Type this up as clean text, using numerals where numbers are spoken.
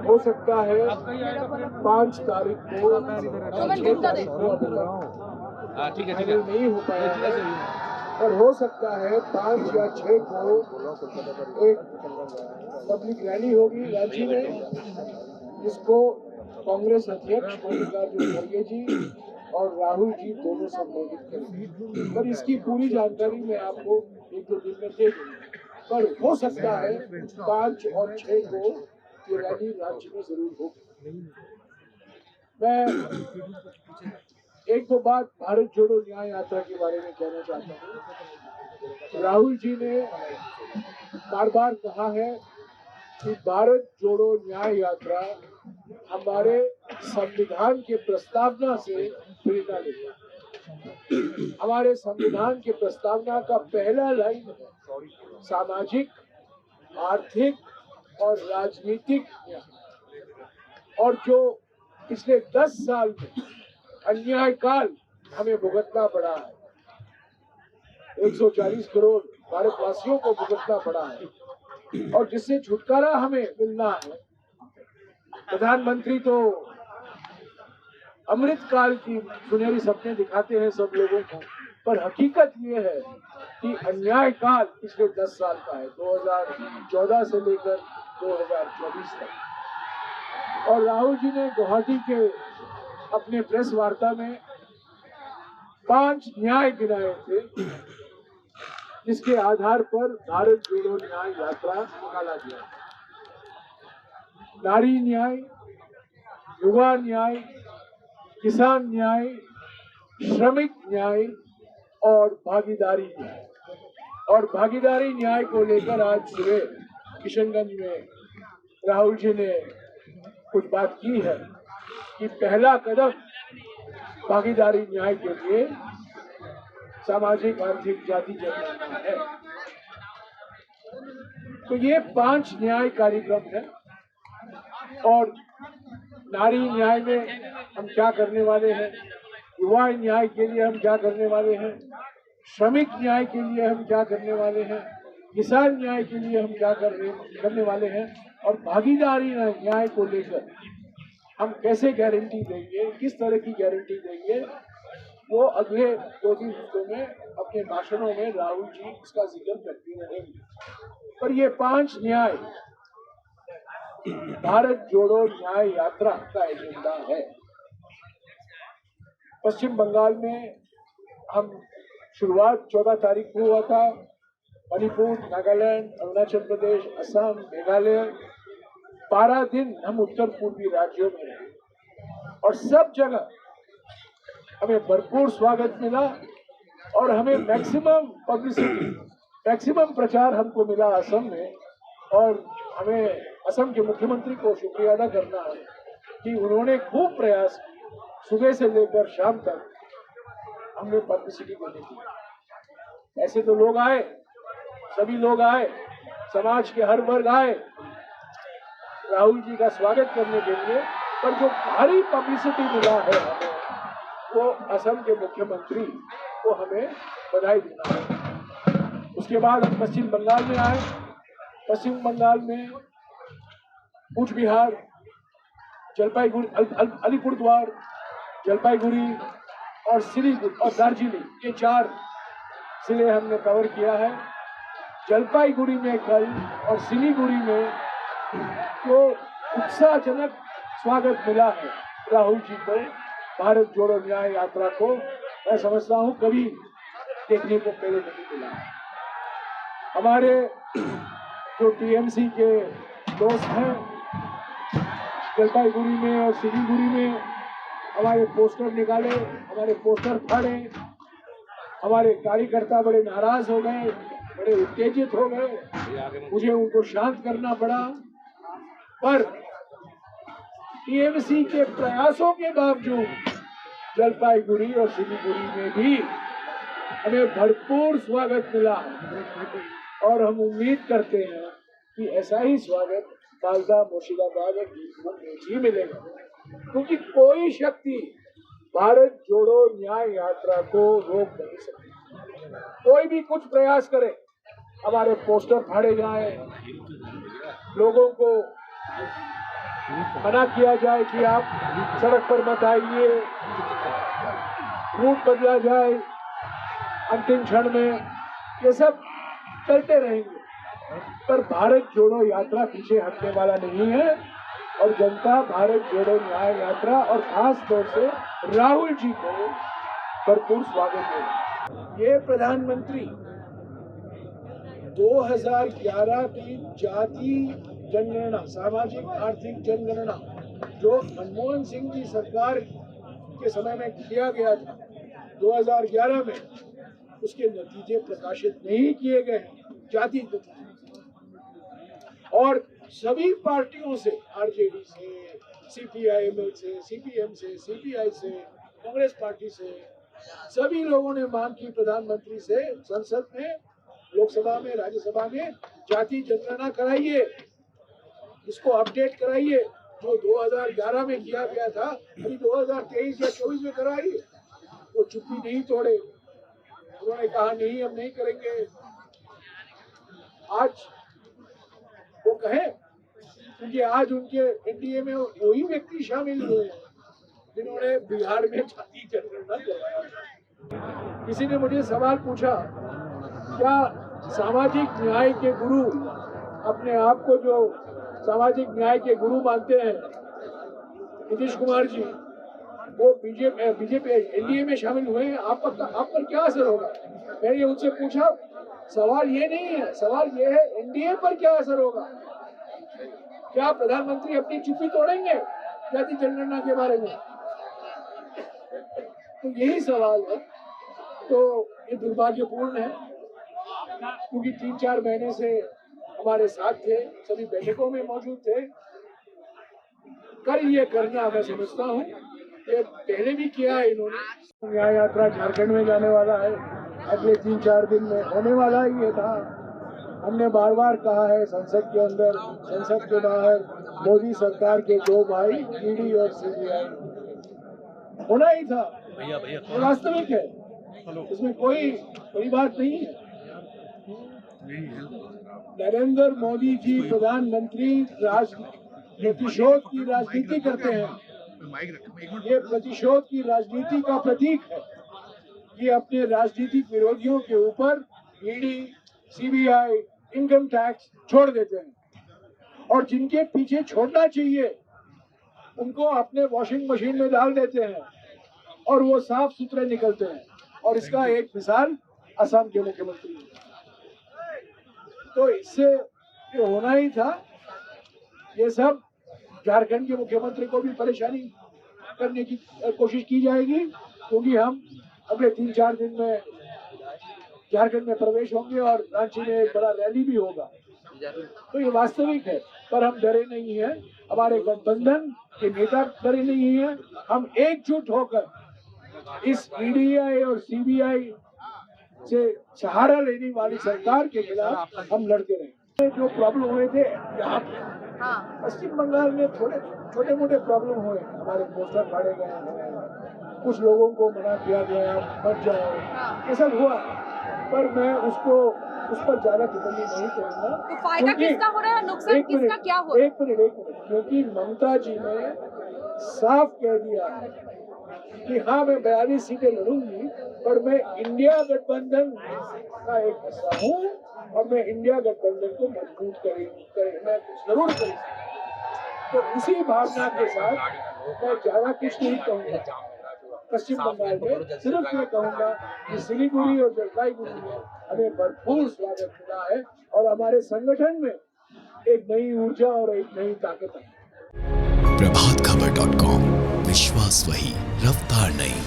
हो सकता है 5 तारीख को, 6 तारीख को ठीक है फाइनल नहीं हो पाया है, और हो सकता है 5 या 6 को एक पब्लिक रैली होगी रांची में, जिसको कांग्रेस अध्यक्ष मल्लिकार्जुन खड़गे जी और राहुल जी दोनों संबोधित करेंगे। पर इसकी पूरी जानकारी मैं आपको 1-2 दिन में दे दूंगा। पर हो सकता है 5 और 6 को ये रैली रांची में जरूर होगी। मैं 1-2 बात भारत जोड़ो न्याय यात्रा के बारे में कहना चाहता हूँ। राहुल जी ने बार बार कहा है कि भारत जोड़ो न्याय यात्रा हमारे संविधान के प्रस्तावना से प्रेरणा लेता है। हमारे संविधान के प्रस्तावना का पहला लाइन है सामाजिक, आर्थिक और राजनीतिक न्याय, और जो पिछले 10 साल में अन्याय काल हमें भुगतना पड़ा है, 140 करोड़ भारतवासियों को भुगतना पड़ा है, और जिससे छुटकारा हमें मिलना है। प्रधानमंत्री तो अमृत काल की सुनहरी सपने दिखाते हैं सब लोगों को, पर हकीकत ये है कि अन्याय काल पिछले 10 साल का है, 2014 से लेकर 2024 तक। और राहुल जी ने गुवाहाटी के अपने प्रेस वार्ता में 5 न्याय गिनाए थे, जिसके आधार पर भारत जोड़ो न्याय यात्रा निकाला गया। नारी न्याय, युवा न्याय, किसान न्याय, श्रमिक न्याय और भागीदारी न्याय। और भागीदारी न्याय को लेकर आज सुबह किशनगंज में राहुल जी ने कुछ बात की है कि पहला कदम भागीदारी न्याय के लिए सामाजिक आर्थिक जाति जनगणना है। तो ये 5 न्याय कार्यक्रम है। और नारी न्याय में हम क्या करने वाले हैं, युवा न्याय के लिए हम क्या करने वाले हैं, श्रमिक न्याय के लिए हम क्या करने वाले हैं, किसान न्याय के लिए हम क्या करने वाले हैं, और भागीदारी न्याय को लेकर हम कैसे गारंटी देंगे, किस तरह की गारंटी देंगे, वो अगले 2-3 हफ्तों में अपने भाषणों में राहुल जी इसका जिक्र करते रहेंगे। पर ये 5 न्याय भारत जोड़ो न्याय यात्रा का एजेंडा है। पश्चिम बंगाल में हम शुरुआत 14 तारीख को हुआ था। मणिपुर, नागालैंड, अरुणाचल प्रदेश, असम, मेघालय, 12 दिन हम उत्तर पूर्वी राज्यों में रहे, और सब जगह हमें भरपूर स्वागत मिला, और हमें मैक्सिमम पब्लिसिटी, मैक्सिमम प्रचार हमको मिला असम में। और हमें असम के मुख्यमंत्री को शुक्रिया अदा करना है कि उन्होंने खूब प्रयास सुबह से लेकर शाम तक हमने पब्लिसिटी देने की। ऐसे तो लोग आए, सभी लोग आए, समाज के हर वर्ग आए राहुल जी का स्वागत करने के लिए, पर जो भारी पब्लिसिटी मिला है हमें, वो असम के मुख्यमंत्री को हमें बधाई देना है। उसके बाद हम पश्चिम बंगाल में आए। पश्चिम बंगाल में कूच बिहार, जलपाईगुड़ी, अलीपुरद्वार, जलपाईगुड़ी और सिलीगुड़ी और दार्जिलिंग, ये 4 जिले हमने कवर किया है। जलपाईगुड़ी में कल और सिलीगुड़ी में तो उत्साहजनक स्वागत मिला है राहुल जी को। भारत जोड़ो न्याय यात्रा को मैं समझता हूँ कभी देखने को पहले नहीं मिला। हमारे जो टीएमसी के दोस्त हैं जलपाईगुड़ी में और सिलीगुड़ी में, हमारे पोस्टर निकाले, हमारे पोस्टर फाड़े, हमारे कार्यकर्ता बड़े नाराज हो गए, बड़े उत्तेजित हो गए, मुझे उनको शांत करना पड़ा। पर टीएमसी के प्रयासों के बावजूद जलपाईगुड़ी और सिलीगुड़ी में भी हमें भरपूर स्वागत मिला, और हम उम्मीद करते हैं कि ऐसा ही स्वागत मालदा, मुर्शिदाबाद और बीकानेर में भी मिलेगा, क्योंकि कोई शक्ति भारत जोड़ो न्याय यात्रा को रोक नहीं सकती। कोई भी कुछ प्रयास करे, हमारे पोस्टर फाड़े जाएं, लोगों को मना किया जाए कि आप सड़क पर मत आइए, रूट बदला जाए अंतिम क्षण में, ये सब चलते रहेंगे। पर भारत जोड़ो यात्रा पीछे हटने वाला नहीं है और जनता भारत जोड़ो न्याय यात्रा और खास तौर से राहुल जी को भरपूर स्वागत देगा। ये प्रधानमंत्री 2011 की जाति जनगणना, सामाजिक आर्थिक जनगणना जो मनमोहन सिंह जी सरकार के समय में किया गया था 2011 में, उसके नतीजे प्रकाशित नहीं किए गए, जाति नतीजे। और सभी पार्टियों से, आरजेडी से, सीपीआईएम से, सीपीएम से, सीपीआई से, कांग्रेस पार्टी से, सभी लोगों ने मांग की प्रधानमंत्री से, संसद में, लोकसभा में, राज्यसभा में, जाति जनगणना कराइए, इसको अपडेट कराइए। जो 2011 में किया गया था अभी 2023 या 24 में कराइए। वो चुप्पी नहीं तोड़े, उन्होंने कहा नहीं हम नहीं करेंगे। आज वो कहें, क्योंकि आज उनके एनडीए में वही व्यक्ति शामिल हुए हैं जिन्होंने बिहार में जाति जनगणना करवाया। किसी ने मुझे सवाल पूछा, क्या सामाजिक न्याय के गुरु, अपने आप को जो सामाजिक न्याय के गुरु मानते हैं नीतीश कुमार जी, वो बीजेपी एनडीए में शामिल हुए हैं, आप पर क्या असर होगा? मैंने उनसे पूछा, सवाल ये नहीं है, सवाल ये है एनडीए पर क्या असर होगा? क्या प्रधानमंत्री अपनी चुप्पी तोड़ेंगे जाति जनगणना के बारे में? तो यही सवाल है। तो ये दुर्भाग्यपूर्ण है, क्योंकि 3-4 महीने से हमारे साथ थे, सभी बैठकों में मौजूद थे। कर ये करना मैं समझता हूँ, ये पहले भी किया है इन्होंने। न्याय यात्रा झारखंड में जाने वाला है, अगले 3-4 दिन में होने वाला ही ये था। हमने बार बार कहा है, संसद के अंदर, संसद के बाहर, मोदी सरकार के 2 भाई ईडी और सीबीआई होना ही था। ये वास्तविक है, इसमें कोई बड़ी बात नहीं है। नरेंद्र मोदी जी प्रधानमंत्री प्रतिशोध की राजनीति करते हैं। ये प्रतिशोध की राजनीति का प्रतीक है। ये अपने राजनीतिक विरोधियों के ऊपर ईडी, सीबीआई, इनकम टैक्स छोड़ देते हैं और जिनके पीछे छोड़ना चाहिए उनको अपने वॉशिंग मशीन में डाल देते हैं और वो साफ सुथरे निकलते हैं। और इसका एक मिसाल असम के मुख्यमंत्री है। तो इससे ये होना ही था। ये सब झारखंड के मुख्यमंत्री को भी परेशानी करने की कोशिश की जाएगी, क्योंकि हम अगले 3-4 दिन में झारखंड में प्रवेश होंगे और रांची में एक बड़ा रैली भी होगा। तो ये वास्तविक है, पर हम डरे नहीं हैं, हमारे गठबंधन के नेता डरे नहीं हैं। हम एकजुट होकर इस ईडीआई और सीबीआई से सहारा लेने वाली सरकार के खिलाफ हम लड़ते रहे। जो प्रॉब्लम हुए थे यहाँ पश्चिम बंगाल में, थोड़े छोटे मोटे प्रॉब्लम हुए, हमारे पोस्टर फाड़े गए, कुछ लोगों को मना किया गया मत जाओ, ये सब हुआ। पर मैं उस पर ज्यादा टिप्पणी नहीं करूंगा। तो फायदा किसका हो रहा है, नुकसान किसका क्या हो रहा है? एक मिनट, क्योंकि ममता जी ने साफ कह दिया कि हाँ मैं 42 सीटें लड़ूंगी, पर मैं इंडिया गठबंधन का एक हिस्सा हूँ और मैं इंडिया गठबंधन को मजबूत मैं जरूर करूँगी। तो उसी भावना के साथ मैं ज्यादा कुछ नहीं कहूँगा। पश्चिम बंगाल में सिर्फ मैं कहूँगा कि सिलीगुड़ी और जलपाईगुड़ी में हमें भरपूर स्वागत मिला है और हमारे संगठन में एक नई ऊर्जा और एक नई ताकत है। प्रभातखबर.com, विश्वास वही, रफ्तार नहीं।